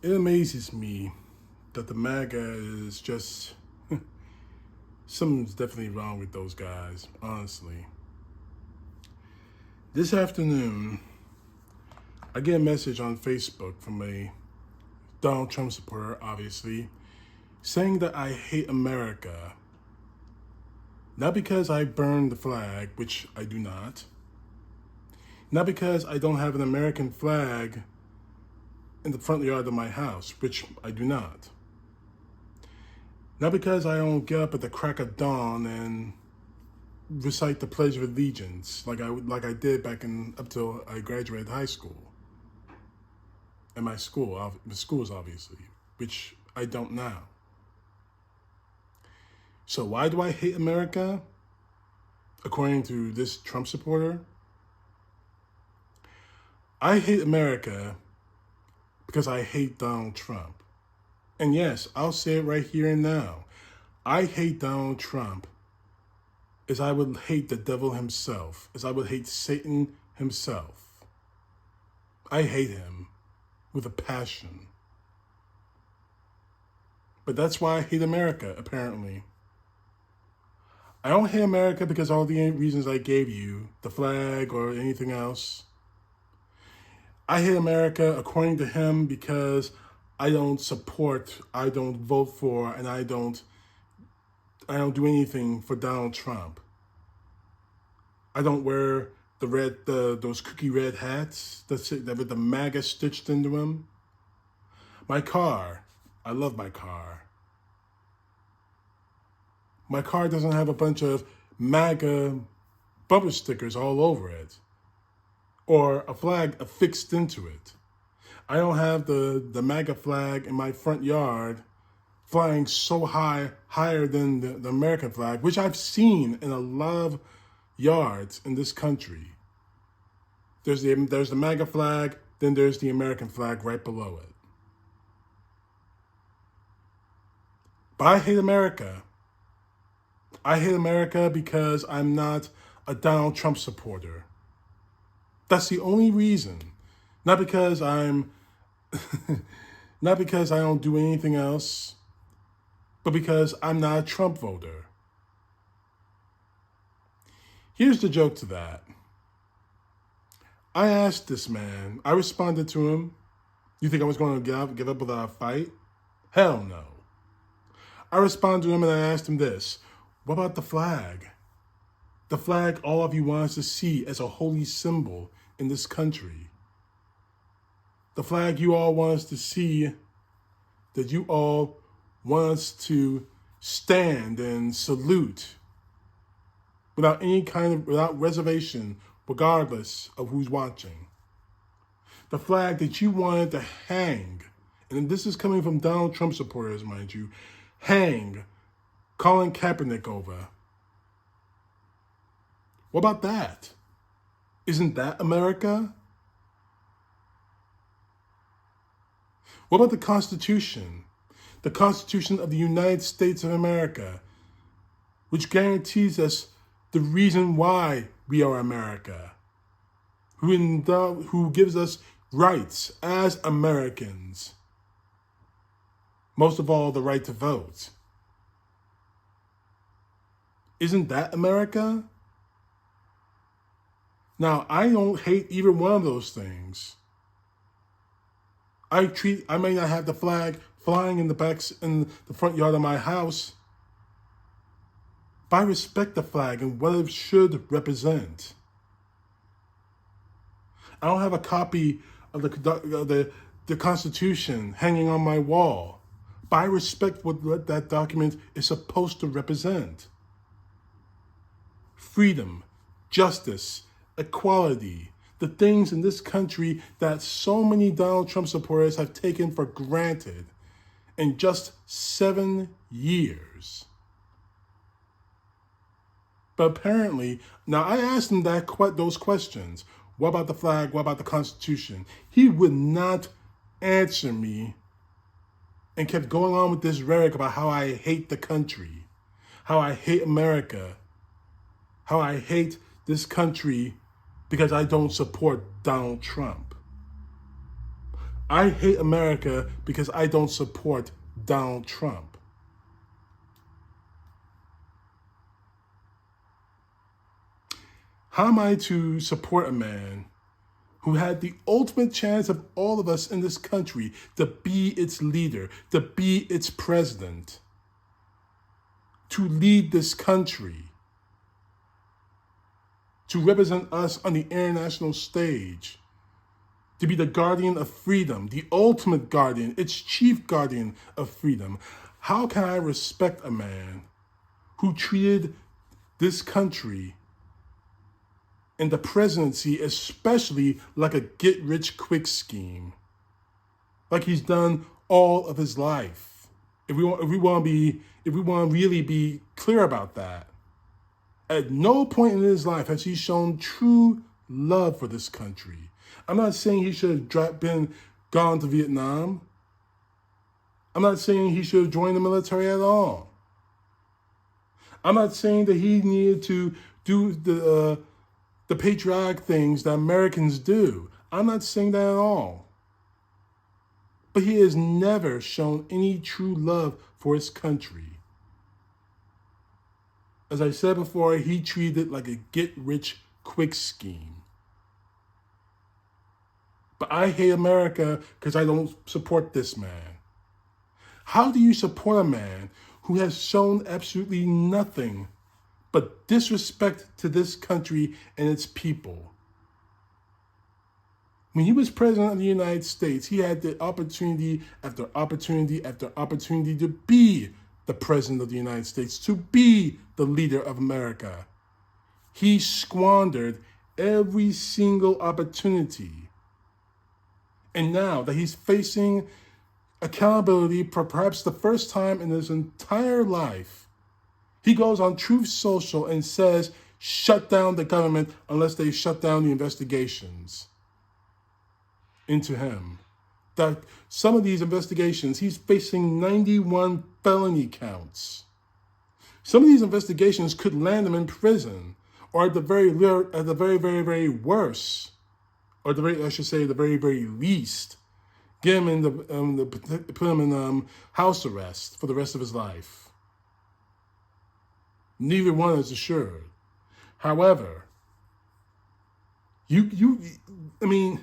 It amazes me that the MAGA is just something's definitely wrong with those guys, honestly. This afternoon, I get a message on Facebook from a Donald Trump supporter, obviously, saying that I hate America. Not because I burn the flag, which I do not. Not because I don't have an American flag in the front yard of my house, which I do not. Not because I don't get up at the crack of dawn and recite the Pledge of Allegiance like I did back in up till I graduated high school. And my schools obviously, which I don't now. So why do I hate America? According to this Trump supporter, I hate America because I hate Donald Trump. And yes, I'll say it right here and now. I hate Donald Trump as I would hate the devil himself, as I would hate Satan himself. I hate him with a passion. But that's why I hate America, apparently. I don't hate America because all the reasons I gave you, the flag or anything else. I hate America, according to him, because I don't support, I don't vote for, and I don't do anything for Donald Trump. I don't wear those cookie red hats that with the MAGA stitched into them. My car, I love my car. My car doesn't have a bunch of MAGA bumper stickers all over it, or a flag affixed into it. I don't have the MAGA flag in my front yard flying so high, higher than the American flag, which I've seen in a lot of yards in this country. There's the MAGA flag, then there's the American flag right below it. But I hate America. I hate America because I'm not a Donald Trump supporter. That's the only reason. Not because not because I don't do anything else, but because I'm not a Trump voter. Here's the joke to that. I asked this man, I responded to him, you think I was going to give up without a fight? Hell no. I responded to him and I asked him this, what about the flag? The flag all of you want us to see as a holy symbol in this country. The flag you all want us to see, that you all want us to stand and salute without reservation, regardless of who's watching. The flag that you wanted to hang, and this is coming from Donald Trump supporters, mind you, hang Colin Kaepernick over. What about that? Isn't that America? What about the Constitution? The Constitution of the United States of America, which guarantees us the reason why we are America, who gives us rights as Americans. Most of all, the right to vote. Isn't that America? Now, I don't hate either one of those things. I may not have the flag flying in the front yard of my house, but I respect the flag and what it should represent. I don't have a copy of the Constitution hanging on my wall, but I respect what that document is supposed to represent. Freedom, justice, equality, the things in this country that so many Donald Trump supporters have taken for granted in just 7 years. But apparently, now I asked him those questions. What about the flag? What about the Constitution? He would not answer me and kept going on with this rhetoric about how I hate the country, how I hate America, how I hate this country because I don't support Donald Trump. I hate America because I don't support Donald Trump. How am I to support a man who had the ultimate chance of all of us in this country to be its leader, to be its president, to lead this country, to represent us on the international stage, to be the guardian of freedom, the ultimate guardian, its chief guardian of freedom? How can I respect a man who treated this country and the presidency especially like a get-rich-quick scheme, like he's done all of his life? If we want to really be clear about that, at no point in his life has he shown true love for this country. I'm not saying he should have gone to Vietnam. I'm not saying he should have joined the military at all. I'm not saying that he needed to do the patriotic things that Americans do. I'm not saying that at all. But he has never shown any true love for his country. As I said before, he treated it like a get-rich-quick scheme. But I hate America because I don't support this man. How do you support a man who has shown absolutely nothing but disrespect to this country and its people? When he was president of the United States, he had the opportunity after opportunity after opportunity to be the president of the United States, to be the leader of America. He squandered every single opportunity. And now that he's facing accountability for perhaps the first time in his entire life, he goes on Truth Social and says, shut down the government unless they shut down the investigations into him. That some of these investigations, he's facing 91 felony counts. Some of these investigations could land him in prison, or at the very, very worst, or the very, very least, get him put him in house arrest for the rest of his life. Neither one is assured. However, the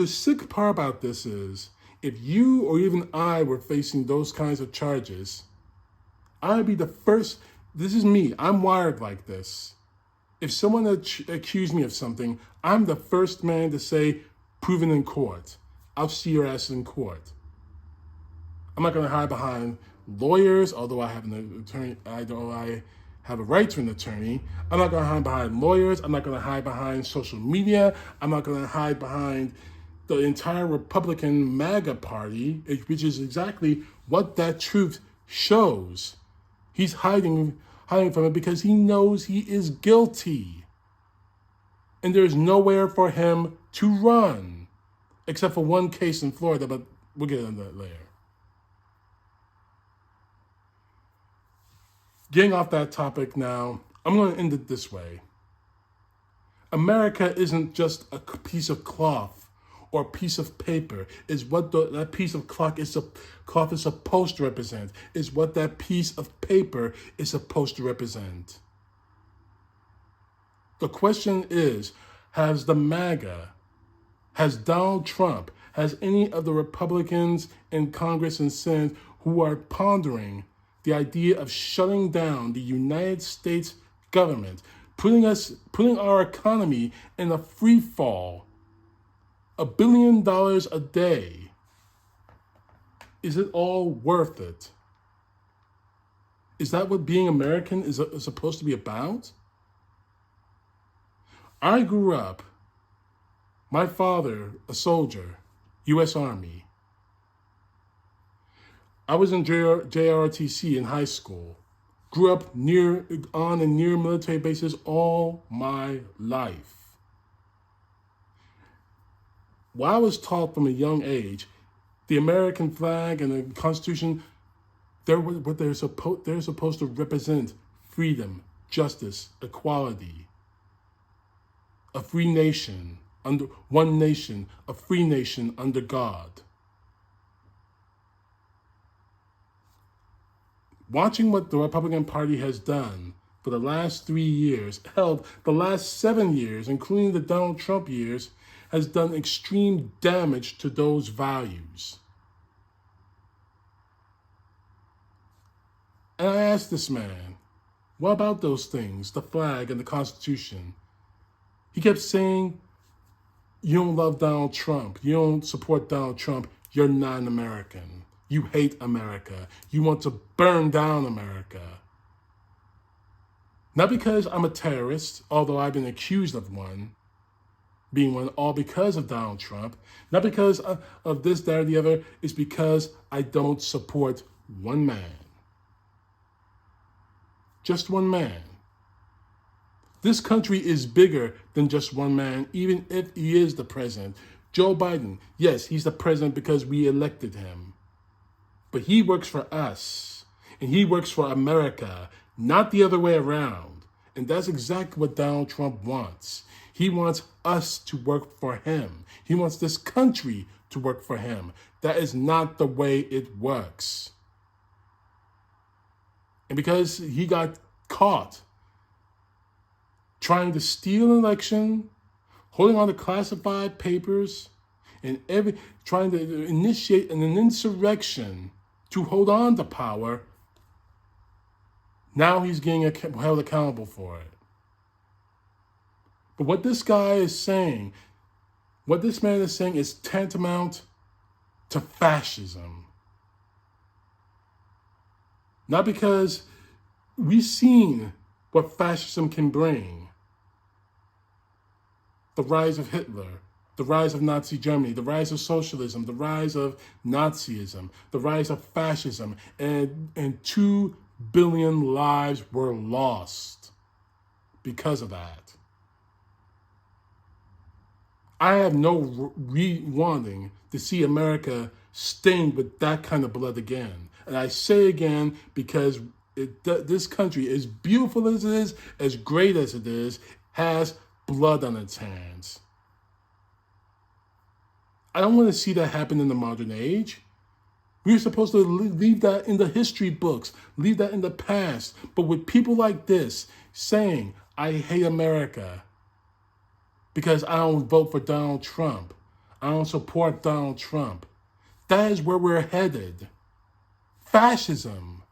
sick part about this is, if you or even I were facing those kinds of charges, I'd be the first. This is me. I'm wired like this. If someone accused me of something, I'm the first man to say, proven in court. I'll see your ass in court. I'm not going to hide behind lawyers, although I have an attorney. I have a right to an attorney. I'm not going to hide behind lawyers. I'm not going to hide behind social media. I'm not going to hide behind the entire Republican MAGA party, which is exactly what that truth shows. He's hiding from it because he knows he is guilty. And there's nowhere for him to run, except for one case in Florida, but we'll get into that later. Getting off that topic now, I'm going to end it this way. America isn't just a piece of cloth or a piece of paper. Is what that piece of cloth is supposed to represent. Is what that piece of paper is supposed to represent. The question is, has the MAGA, has Donald Trump, has any of the Republicans in Congress and Senate who are pondering the idea of shutting down the United States government, putting our economy in a free fall, $1 billion a day, is it all worth it? Is that what being American is supposed to be about? I grew up, my father, a soldier, U.S. Army. I was in JROTC in high school. Grew up near military bases all my life. While I was taught from a young age, the American flag and the Constitution, they're supposed to represent freedom, justice, equality, a free nation, under one nation, a free nation under God. Watching what the Republican Party has done for the last 3 years, held the last 7 years, including the Donald Trump years, has done extreme damage to those values. And I asked this man, what about those things, the flag and the Constitution? He kept saying, you don't love Donald Trump. You don't support Donald Trump. You're not an American. You hate America. You want to burn down America. Not because I'm a terrorist, although I've been accused of being one, all because of Donald Trump. Not because of this, that, or the other. It's because I don't support one man. Just one man. This country is bigger than just one man, even if he is the president. Joe Biden, yes, he's the president because we elected him. But he works for us, and he works for America, not the other way around. And that's exactly what Donald Trump wants. He wants us to work for him. He wants this country to work for him. That is not the way it works. And because he got caught trying to steal an election, holding on to classified papers, and trying to initiate an insurrection to hold on to power, now he's getting held accountable for it. But what this guy is saying, what this man is saying is tantamount to fascism. Not because we've seen what fascism can bring. The rise of Hitler, the rise of Nazi Germany, the rise of socialism, the rise of Nazism, the rise of fascism, and 2 billion lives were lost because of that. I have no wanting to see America stained with that kind of blood again. And I say again because this country, as beautiful as it is, as great as it is, has blood on its hands. I don't want to see that happen in the modern age. We're supposed to leave that in the history books, leave that in the past. But with people like this saying, I hate America because I don't vote for Donald Trump, I don't support Donald Trump, that is where we're headed. Fascism.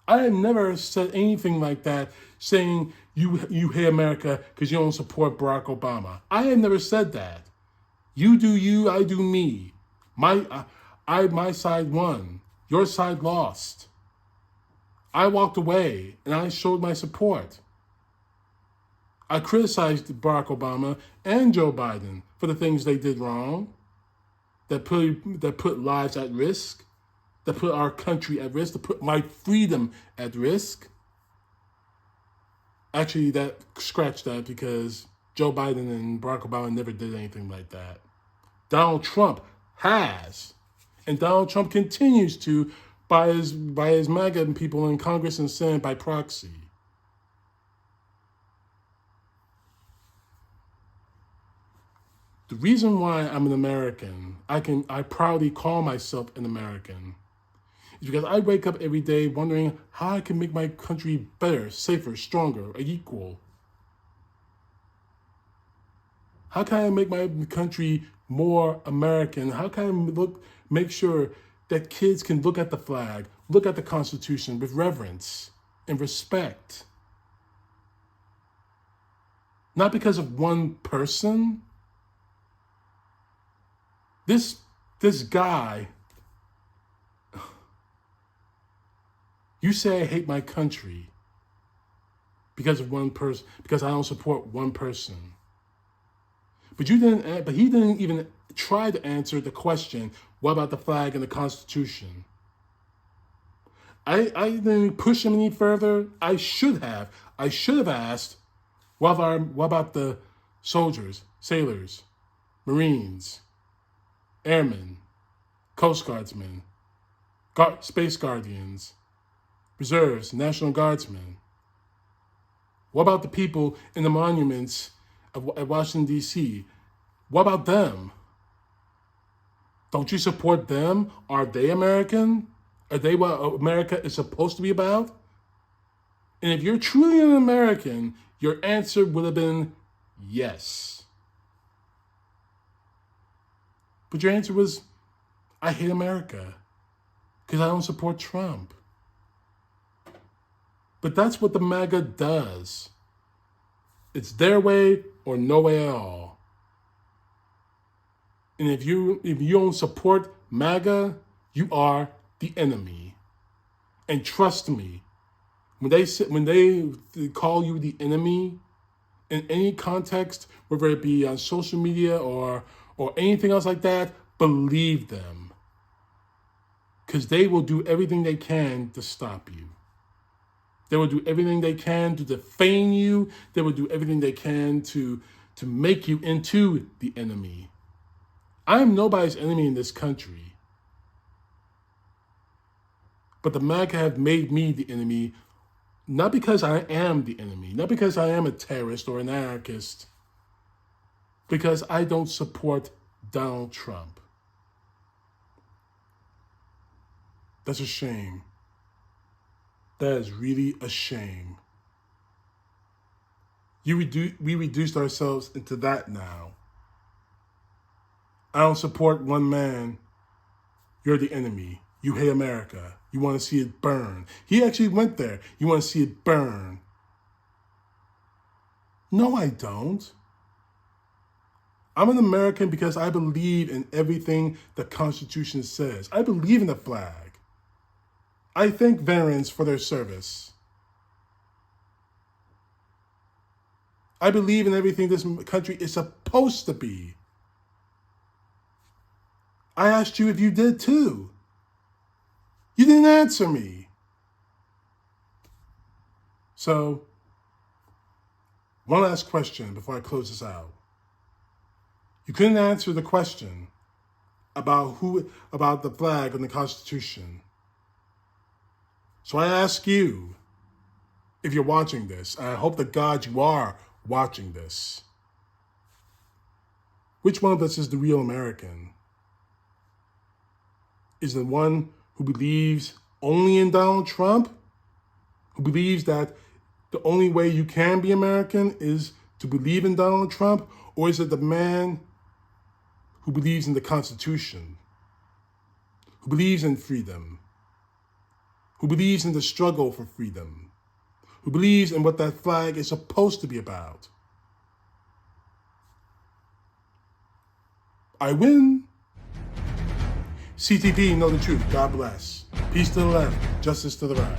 I have never said anything like that, saying you hate America because you don't support Barack Obama. I have never said that. You do you, I do me. My side won. Your side lost. I walked away and I showed my support. I criticized Barack Obama and Joe Biden for the things they did wrong, that put lives at risk, that put our country at risk, that put my freedom at risk. Actually, scratch that, because Joe Biden and Barack Obama never did anything like that. Donald Trump has, and Donald Trump continues to, by his MAGA people in Congress and Senate by proxy. The reason why I'm an American, I proudly call myself an American, is because I wake up every day wondering how I can make my country better, safer, stronger, equal. How can I make my country more American? How can I make sure that kids can look at the flag, look at the Constitution with reverence and respect? Not because of one person. This guy, you say I hate my country because of one person, because I don't support one person. But he didn't even try to answer the question, what about the flag and the Constitution? I didn't push him any further. I should have asked, what about the soldiers, sailors, Marines, airmen, Coast Guardsmen, Space Guardians, reserves, National Guardsmen? What about the people in the monuments at Washington, D.C., what about them? Don't you support them? Are they American? Are they what America is supposed to be about? And if you're truly an American, your answer would have been yes. But your answer was, I hate America because I don't support Trump. But that's what the MAGA does. It's their way or no way at all. And if you don't support MAGA, you are the enemy. And trust me, when they call you the enemy in any context, whether it be on social media or anything else like that, believe them. Because they will do everything they can to stop you. They will do everything they can to defame you. They will do everything they can to make you into the enemy. I'm nobody's enemy in this country. But the MAGA have made me the enemy, not because I am the enemy, not because I am a terrorist or an anarchist, because I don't support Donald Trump. That's a shame. That is really a shame. We reduced ourselves into that now. I don't support one man. You're the enemy. You hate America. You want to see it burn. He actually went there. You want to see it burn. No, I don't. I'm an American because I believe in everything the Constitution says. I believe in the flag. I thank veterans for their service. I believe in everything this country is supposed to be. I asked you if you did too. You didn't answer me. So, one last question before I close this out. You couldn't answer the question about the flag and the Constitution. So I ask you, if you're watching this, and I hope to God you are watching this, which one of us is the real American? Is the one who believes only in Donald Trump? Who believes that the only way you can be American is to believe in Donald Trump? Or is it the man who believes in the Constitution? Who believes in freedom? Who believes in the struggle for freedom? Who believes in what that flag is supposed to be about? I win. CTP, know the truth. God bless. Peace to the left, justice to the right.